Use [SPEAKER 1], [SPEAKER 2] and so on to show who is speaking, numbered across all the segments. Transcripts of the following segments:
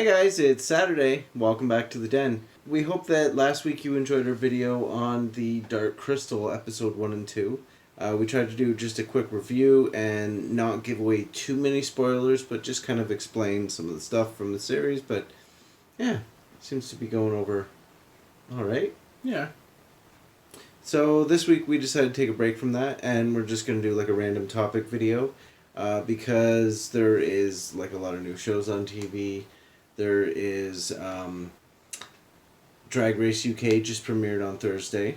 [SPEAKER 1] guys, it's Saturday. Welcome back to the Den. We hope that last week you enjoyed our video on the Dark Crystal episode 1 and 2. We tried to do just a quick review and not give away too many spoilers, but just kind of explain some of the stuff from the series. But yeah, seems to be going over alright.
[SPEAKER 2] Yeah.
[SPEAKER 1] So this week we decided to take a break from that, and we're just going to do like a random topic video because there is like a lot of new shows on TV. There is Drag Race UK just premiered on Thursday,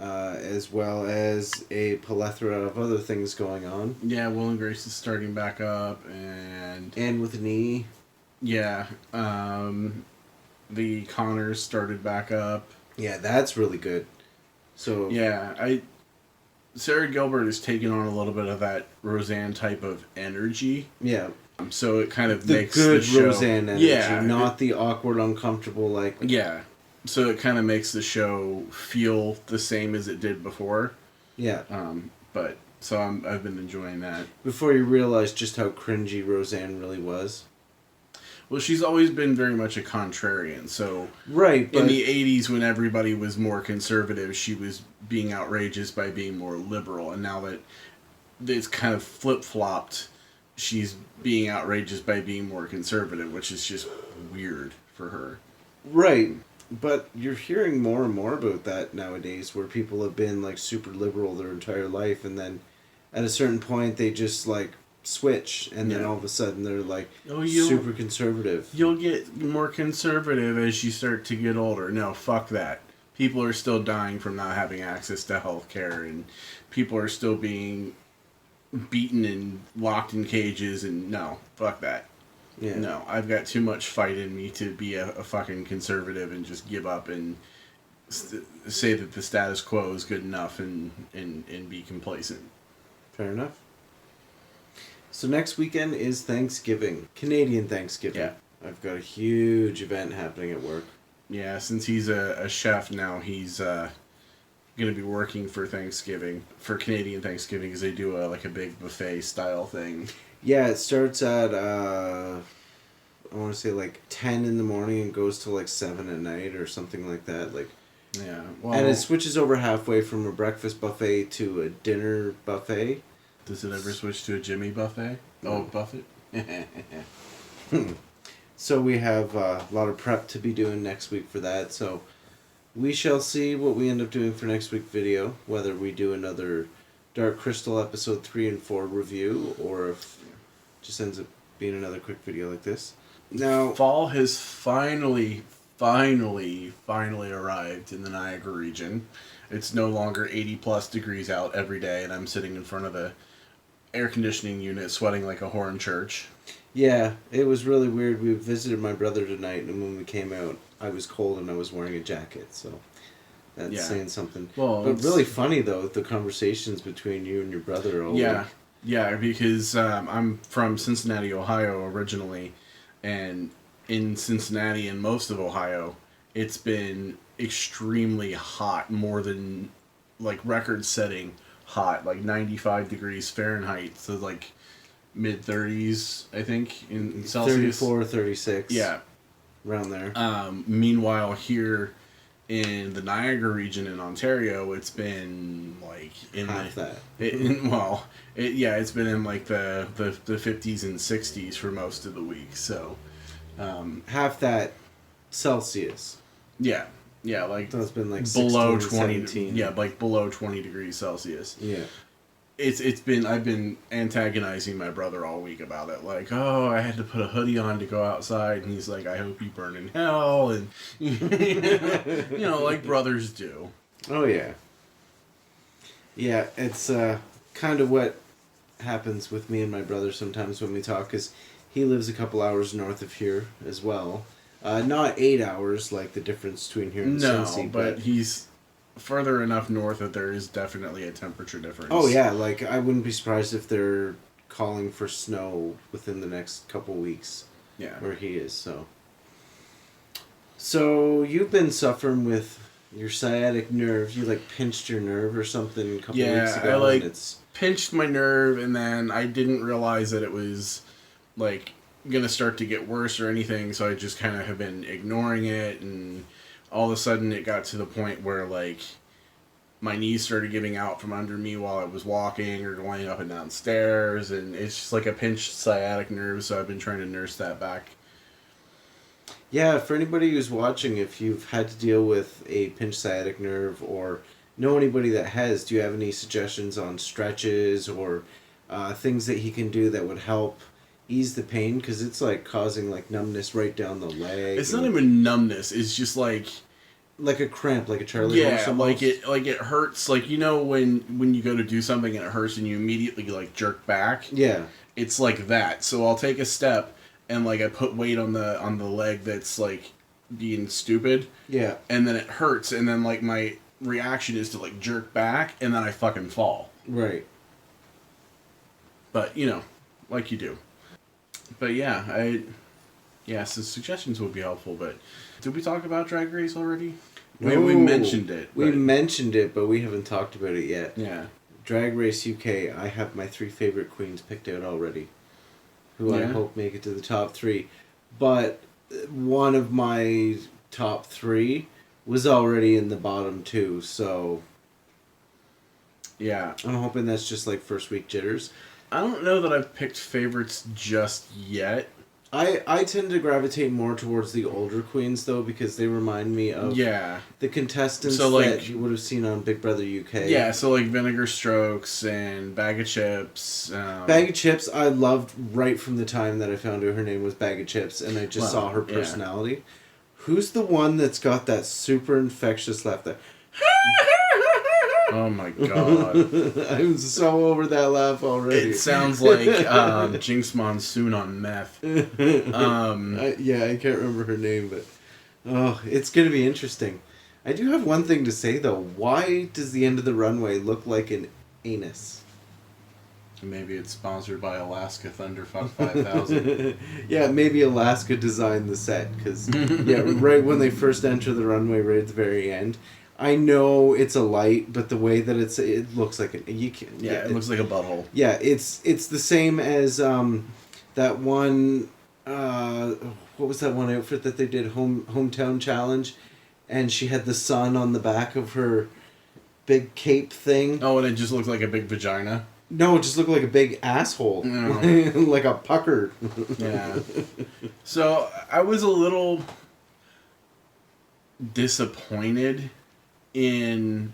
[SPEAKER 1] as well as a plethora of other things going on.
[SPEAKER 2] Yeah, Will and Grace is starting back up, and
[SPEAKER 1] with an E.
[SPEAKER 2] Yeah, the Connors started back up.
[SPEAKER 1] Yeah, that's really good. So
[SPEAKER 2] yeah, Sarah Gilbert is taking on a little bit of that Roseanne type of energy.
[SPEAKER 1] Yeah.
[SPEAKER 2] So it kind of
[SPEAKER 1] the
[SPEAKER 2] makes
[SPEAKER 1] good
[SPEAKER 2] the show,
[SPEAKER 1] Roseanne energy,
[SPEAKER 2] yeah,
[SPEAKER 1] not the awkward, uncomfortable like.
[SPEAKER 2] Yeah. So it kind of makes the show feel the same as it did before.
[SPEAKER 1] Yeah.
[SPEAKER 2] But so I've been enjoying that.
[SPEAKER 1] Before you realize just how cringy Roseanne really was.
[SPEAKER 2] Well, she's always been very much a contrarian. So
[SPEAKER 1] right, but
[SPEAKER 2] in the 80s, when everybody was more conservative, she was being outrageous by being more liberal. And now that it's kind of flip-flopped, she's being outrageous by being more conservative, which is just weird for her.
[SPEAKER 1] Right. But you're hearing more and more about that nowadays, where people have been like super liberal their entire life, and then at a certain point they just like switch, and then all of a sudden they're like super conservative.
[SPEAKER 2] You'll get more conservative as you start to get older. No, fuck that. People are still dying from not having access to health care, and people are still being beaten and locked in cages, and no, fuck that. Yeah. No, I've got too much fight in me to be a fucking conservative and just give up and say that the status quo is good enough and be complacent.
[SPEAKER 1] Fair enough. So next weekend is Thanksgiving. Canadian Thanksgiving.
[SPEAKER 2] Yeah.
[SPEAKER 1] I've got a huge event happening at work.
[SPEAKER 2] Yeah, since he's a chef now, he's going to be working for Thanksgiving, for Canadian Thanksgiving, because they do a big buffet style thing.
[SPEAKER 1] Yeah, it starts at, I want to say 10 in the morning and goes to 7 at night or something like that.
[SPEAKER 2] Yeah. Well,
[SPEAKER 1] and it switches over halfway from a breakfast buffet to a dinner buffet.
[SPEAKER 2] Does it ever switch to a Jimmy buffet? Oh, Buffett?
[SPEAKER 1] So we have a lot of prep to be doing next week for that. So we shall see what we end up doing for next week's video. Whether we do another Dark Crystal episode 3 and 4 review, or if it just ends up being another quick video like this. Now,
[SPEAKER 2] fall has finally arrived in the Niagara region. It's no longer 80 plus degrees out every day, and I'm sitting in front of the air conditioning unit sweating like a whore in church.
[SPEAKER 1] Yeah, it was really weird. We visited my brother tonight, and when we came out, I was cold and I was wearing a jacket, so that's saying something.
[SPEAKER 2] Well,
[SPEAKER 1] but really funny, though, the conversations between you and your brother.
[SPEAKER 2] Yeah, because I'm from Cincinnati, Ohio originally, and in Cincinnati and most of Ohio, it's been extremely hot, more than record-setting hot, 95 degrees Fahrenheit, so mid-30s, I think, in Celsius.
[SPEAKER 1] 34, 36.
[SPEAKER 2] Yeah.
[SPEAKER 1] Around there.
[SPEAKER 2] Meanwhile, here in the Niagara region in Ontario, it's been in
[SPEAKER 1] half that.
[SPEAKER 2] It's been in the 50s and 60s for most of the week. So
[SPEAKER 1] half that Celsius.
[SPEAKER 2] Yeah,
[SPEAKER 1] so it's been
[SPEAKER 2] below
[SPEAKER 1] 16,
[SPEAKER 2] 20.
[SPEAKER 1] 17.
[SPEAKER 2] Yeah, below 20 degrees Celsius.
[SPEAKER 1] Yeah.
[SPEAKER 2] I've been antagonizing my brother all week about it. I had to put a hoodie on to go outside, and he's like, I hope you burn in hell, and like brothers do.
[SPEAKER 1] Oh yeah. Yeah, it's kind of what happens with me and my brother sometimes when we talk, because he lives a couple hours north of here as well. Not 8 hours, the difference between here and Cincy,
[SPEAKER 2] but he's further enough north that there is definitely a temperature difference.
[SPEAKER 1] Oh yeah, I wouldn't be surprised if they're calling for snow within the next couple weeks.
[SPEAKER 2] Yeah.
[SPEAKER 1] Where he is, so. So you've been suffering with your sciatic nerve. You pinched your nerve or something a couple weeks ago.
[SPEAKER 2] Yeah, I pinched my nerve, and then I didn't realize that it was gonna start to get worse or anything, so I just kind of have been ignoring it, and all of a sudden it got to the point where like my knees started giving out from under me while I was walking or going up and down stairs, and it's just like a pinched sciatic nerve, so I've been trying to nurse that back.
[SPEAKER 1] Yeah, for anybody who's watching, if you've had to deal with a pinched sciatic nerve or know anybody that has, do you have any suggestions on stretches or things that he can do that would help ease the pain? Because it's like causing like numbness right down the leg.
[SPEAKER 2] It's not even numbness. It's just like
[SPEAKER 1] a cramp, like a Charlie horse almost.
[SPEAKER 2] like it hurts. Like, you know when you go to do something and it hurts and you immediately like jerk back.
[SPEAKER 1] Yeah,
[SPEAKER 2] it's like that. So I'll take a step and like I put weight on the leg that's like being stupid.
[SPEAKER 1] Yeah,
[SPEAKER 2] and then it hurts, and then like my reaction is to like jerk back, and then I fucking fall.
[SPEAKER 1] Right.
[SPEAKER 2] But you know, like you do. But yeah, so suggestions would be helpful. But did we talk about Drag Race already?
[SPEAKER 1] No,
[SPEAKER 2] we mentioned it.
[SPEAKER 1] We mentioned it, but we haven't talked about it yet.
[SPEAKER 2] Yeah.
[SPEAKER 1] Drag Race UK. I have my 3 favorite queens picked out already, who I hope make it to the top 3. But one of my top 3 was already in the bottom 2, so
[SPEAKER 2] yeah,
[SPEAKER 1] I'm hoping that's just like first week jitters.
[SPEAKER 2] I don't know that I've picked favorites just yet.
[SPEAKER 1] I tend to gravitate more towards the older queens, though, because they remind me of the contestants that you would have seen on Big Brother UK.
[SPEAKER 2] Yeah, so like Vinegar Strokes and Bag of Chips.
[SPEAKER 1] Bag of Chips, I loved right from the time that I found out her name was Bag of Chips, and I just saw her personality. Yeah. Who's the one that's got that super infectious laugh there?
[SPEAKER 2] Oh my god.
[SPEAKER 1] I'm so over that laugh already.
[SPEAKER 2] It sounds like Jinx Monsoon on meth.
[SPEAKER 1] I can't remember her name, but it's going to be interesting. I do have one thing to say, though. Why does the end of the runway look like an anus?
[SPEAKER 2] Maybe it's sponsored by Alaska Thunderfuck 5000.
[SPEAKER 1] Yeah, maybe Alaska designed the set, because right when they first enter the runway, right at the very end, I know it's a light, but the way that it looks like it
[SPEAKER 2] looks like a butthole.
[SPEAKER 1] Yeah, it's the same as that one. What was that one outfit that they did, hometown challenge, and she had the sun on the back of her big cape thing.
[SPEAKER 2] Oh, and it just looked like a big vagina.
[SPEAKER 1] No, it just looked like a big asshole, like a pucker.
[SPEAKER 2] Yeah. So I was a little disappointed in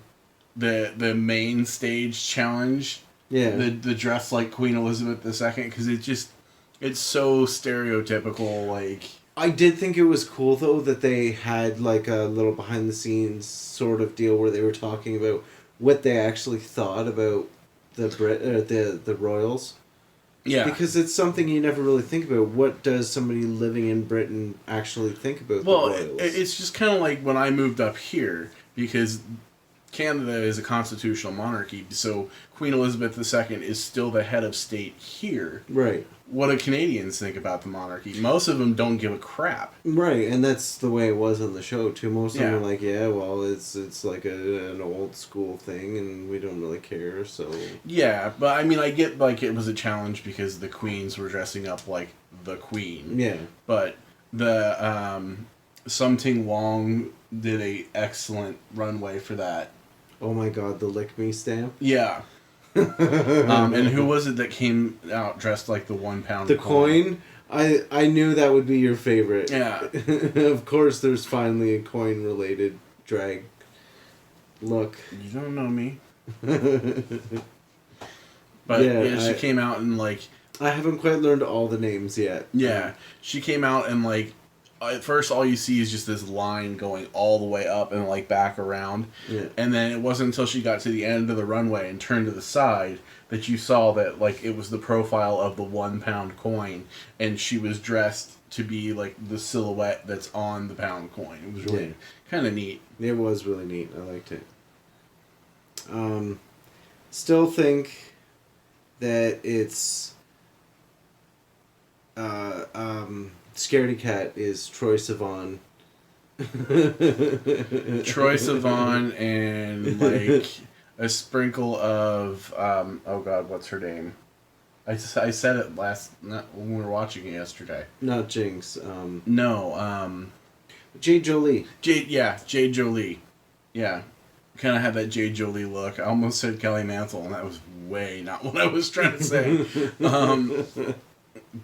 [SPEAKER 2] the main stage challenge.
[SPEAKER 1] Yeah.
[SPEAKER 2] The dress like Queen Elizabeth II, because it's so stereotypical. Like,
[SPEAKER 1] I did think it was cool though that they had like a little behind the scenes sort of deal where they were talking about what they actually thought about the royals. Yeah. Because it's something you never really think about. What does somebody living in Britain actually think about the royals?
[SPEAKER 2] It's just kind of like when I moved up here, because Canada is a constitutional monarchy, so Queen Elizabeth II is still the head of state here. Right. What do Canadians think about the monarchy? Most of them don't give a crap.
[SPEAKER 1] Right, and that's the way it was on the show, too. Most of them were like, yeah, well, it's like an old school thing, and we don't really care, so...
[SPEAKER 2] Yeah, but I mean, I get, like, it was a challenge because the queens were dressing up like the queen. Yeah. But the, Something Wong did a excellent runway for that.
[SPEAKER 1] Oh my god, the Lick Me stamp?
[SPEAKER 2] Yeah. And who was it that came out dressed like the 1 pound
[SPEAKER 1] The coin? I knew that would be your favorite. Yeah. Of course there's finally a coin related drag look.
[SPEAKER 2] You don't know me. But she came out and like...
[SPEAKER 1] I haven't quite learned all the names yet.
[SPEAKER 2] Yeah. She came out and like... At first, all you see is just this line going all the way up and, like, back around. Yeah. And then it wasn't until she got to the end of the runway and turned to the side that you saw that, like, it was the profile of the 1 pound coin. And she was dressed to be, like, the silhouette that's on the pound coin. It was really kind of neat.
[SPEAKER 1] It was really neat. I liked it. Still think that it's... Scaredy Cat is Troye Sivan.
[SPEAKER 2] Troye Sivan and like a sprinkle of oh god, what's her name? I said it when we were watching it yesterday.
[SPEAKER 1] Not Jinx.
[SPEAKER 2] No,
[SPEAKER 1] Jade Jolie.
[SPEAKER 2] Jade Jolie. Yeah. Kind of had that Jade Jolie look. I almost said Kelly Mantle, and that was way not what I was trying to say.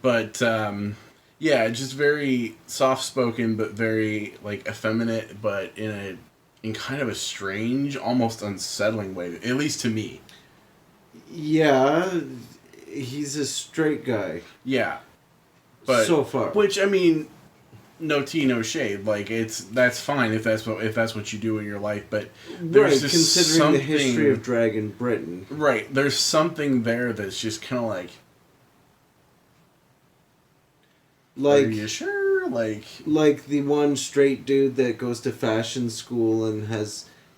[SPEAKER 2] But yeah, just very soft spoken, but very like effeminate, but in kind of a strange, almost unsettling way, at least to me.
[SPEAKER 1] Yeah, he's a straight guy.
[SPEAKER 2] Yeah, but
[SPEAKER 1] so far,
[SPEAKER 2] which I mean, no tea, no shade. Like that's fine if that's what you do in your life. But there's
[SPEAKER 1] right, considering the history of drag in Britain,
[SPEAKER 2] right? There's something there that's just kind of like, are you sure?
[SPEAKER 1] Like the one straight dude that goes to fashion school and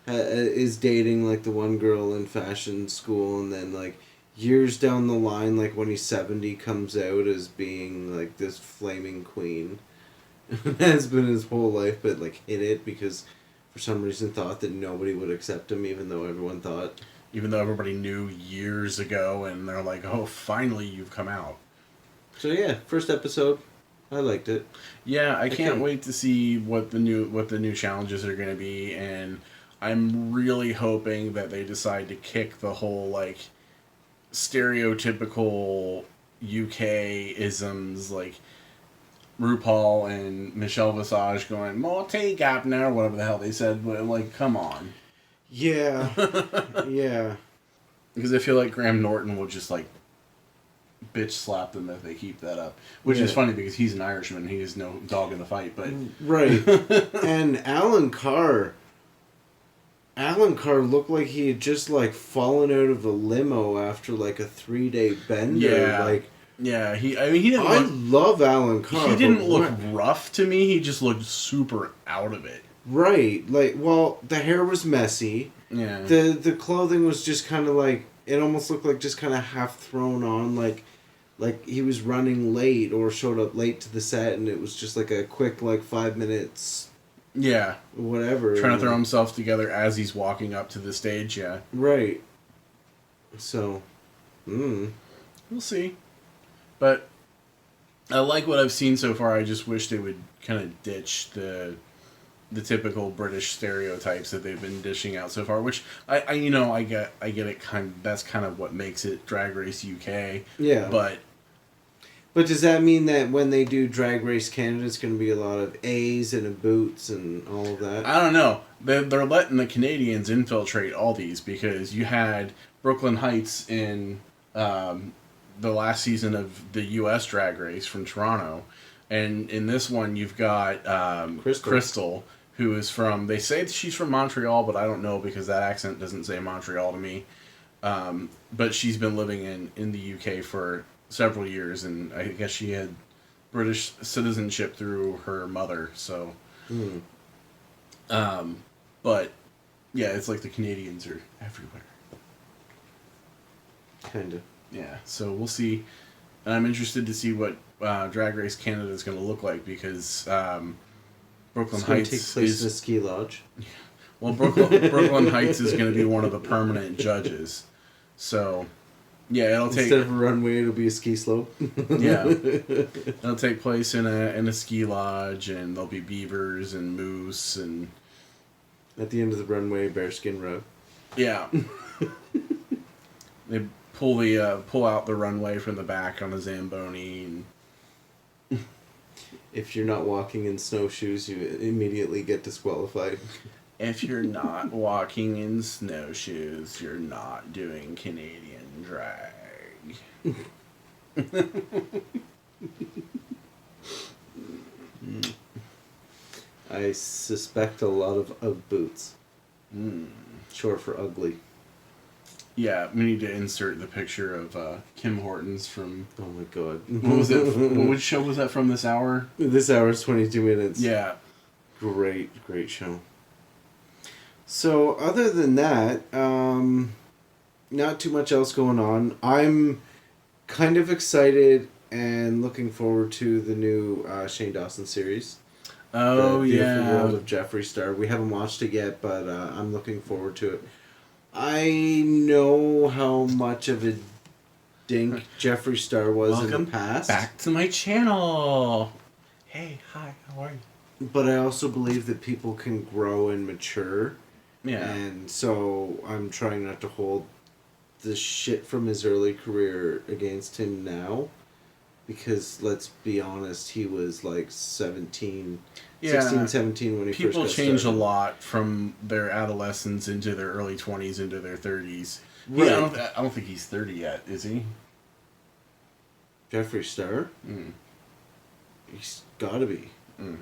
[SPEAKER 1] is dating like the one girl in fashion school, and then like years down the line, like when he's 70, comes out as being like this flaming queen. Has been his whole life, but like hid it because for some reason thought that nobody would accept him, even though everybody knew years ago, and they're like, oh, finally you've come out. So yeah, first episode, I liked it. Yeah, I can't wait to see what the new challenges are going to be, and I'm really hoping that they decide to kick the whole like stereotypical UK isms like RuPaul and Michelle Visage going multi gapner or whatever the hell they said, but like, come on. Yeah, yeah. Because I feel like Graham Norton will just like bitch slap them if they keep that up, which is funny because he's an Irishman. He is no dog in the fight, but right. And Alan Carr looked like he had just like fallen out of a limo after like a 3-day bender. Yeah, like. Yeah, he didn't. I love Alan Carr. He didn't look rough to me. He just looked super out of it. Right, like, well, the hair was messy. Yeah. The clothing was just kind of like, it almost looked like just kind of half thrown on, like he was running late or showed up late to the set, and it was just like a quick like 5 minutes. Yeah. Whatever. Trying to throw himself together as he's walking up to the stage. Yeah. Right. So, we'll see. But I like what I've seen so far. I just wish they would kind of ditch the typical British stereotypes that they've been dishing out so far. Which I get it. That's kind of what makes it Drag Race UK. Yeah. But does that mean that when they do Drag Race Canada, it's going to be a lot of A's and a boots and all of that? I don't know. They're letting the Canadians infiltrate all these because you had Brooklyn Heights in. The last season of the U.S. Drag Race from Toronto, and in this one you've got Crystal, who is from. They say she's from Montreal, but I don't know because that accent doesn't say Montreal to me. But she's been living in the U.K. for several years, and I guess she had British citizenship through her mother. So, but yeah, it's like the Canadians are everywhere. Kinda. Yeah, so we'll see. And I'm interested to see what Drag Race Canada is going to look like because Brooklyn Heights take place in a ski lodge. Well, Brooklyn Heights is going to be one of the permanent judges. So, yeah, instead of a runway, it'll be a ski slope. Yeah, it'll take place in a ski lodge, and there'll be beavers and moose, and at the end of the runway, bearskin rug. Yeah. They pull out the runway from the back on a Zamboni. And if you're not walking in snowshoes, you immediately get disqualified. If you're not walking in snowshoes, you're not doing Canadian drag. I suspect a lot of boots. Short for ugly. Yeah, we need to insert the picture of Kim Hortons from... Oh my god. What was it? Which show was that from this hour? This hour is 22 minutes. Yeah. Great show. So, other than that, not too much else going on. I'm kind of excited and looking forward to the new Shane Dawson series. Oh, the Beautiful World of Jeffree Star. We haven't watched it yet, but I'm looking forward to it. I know how much of a dink Jeffree Star was in
[SPEAKER 2] Welcome
[SPEAKER 1] the past.
[SPEAKER 2] back to my channel. Hey, hi, how are you?
[SPEAKER 1] But I also believe that people can grow and mature.
[SPEAKER 2] Yeah.
[SPEAKER 1] And so I'm trying not to hold the shit from his early career against him now. Because, let's be honest, he was like 16, 17 when he first got
[SPEAKER 2] People change
[SPEAKER 1] started.
[SPEAKER 2] a lot from their adolescence into their early 20s into their 30s.
[SPEAKER 1] Right.
[SPEAKER 2] I don't think he's 30 yet, is he?
[SPEAKER 1] Jeffree Star?
[SPEAKER 2] Mm.
[SPEAKER 1] He's gotta be.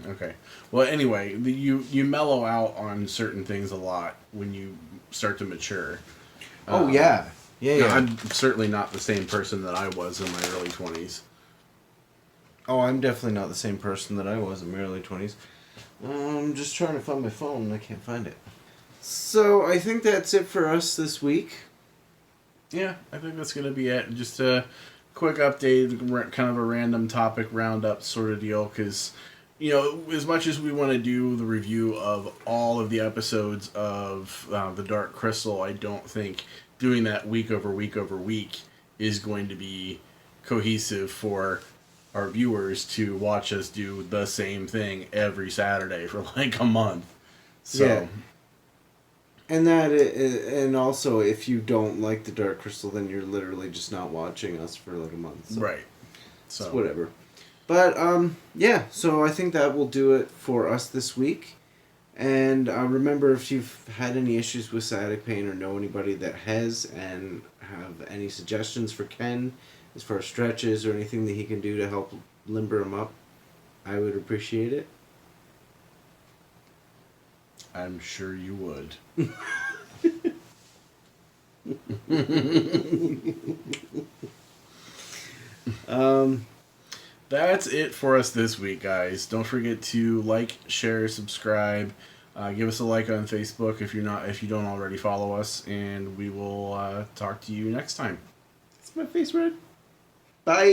[SPEAKER 2] Okay. Well, anyway, you mellow out on certain things a lot when you start to mature.
[SPEAKER 1] Oh, yeah. Yeah.
[SPEAKER 2] I'm certainly not the same person that I was in my early 20s.
[SPEAKER 1] Oh, I'm definitely not the same person that I was in my early 20s. I'm just trying to find my phone and I can't find it. So, I think that's it for us this week.
[SPEAKER 2] Yeah, I think that's going to be it. Just a quick update, kind of a random topic roundup sort of deal, because, you know, as much as we want to do the review of all of the episodes of The Dark Crystal, I don't think doing that week over week over week is going to be cohesive for our viewers to watch us do the same thing every Saturday for like a month. So,
[SPEAKER 1] Yeah. And also, if you don't like The Dark Crystal, then you're literally just not watching us for like a month. So
[SPEAKER 2] right. So
[SPEAKER 1] it's whatever. But, yeah, so I think that will do it for us this week. And remember, if you've had any issues with sciatic pain or know anybody that has and have any suggestions for Ken as far as stretches or anything that he can do to help limber him up, I would appreciate it.
[SPEAKER 2] I'm sure you would. That's it for us this week, guys. Don't forget to like, share, subscribe. Give us a like on Facebook if you don't already follow us, and we will talk to you next time.
[SPEAKER 1] Is my face red? Bye.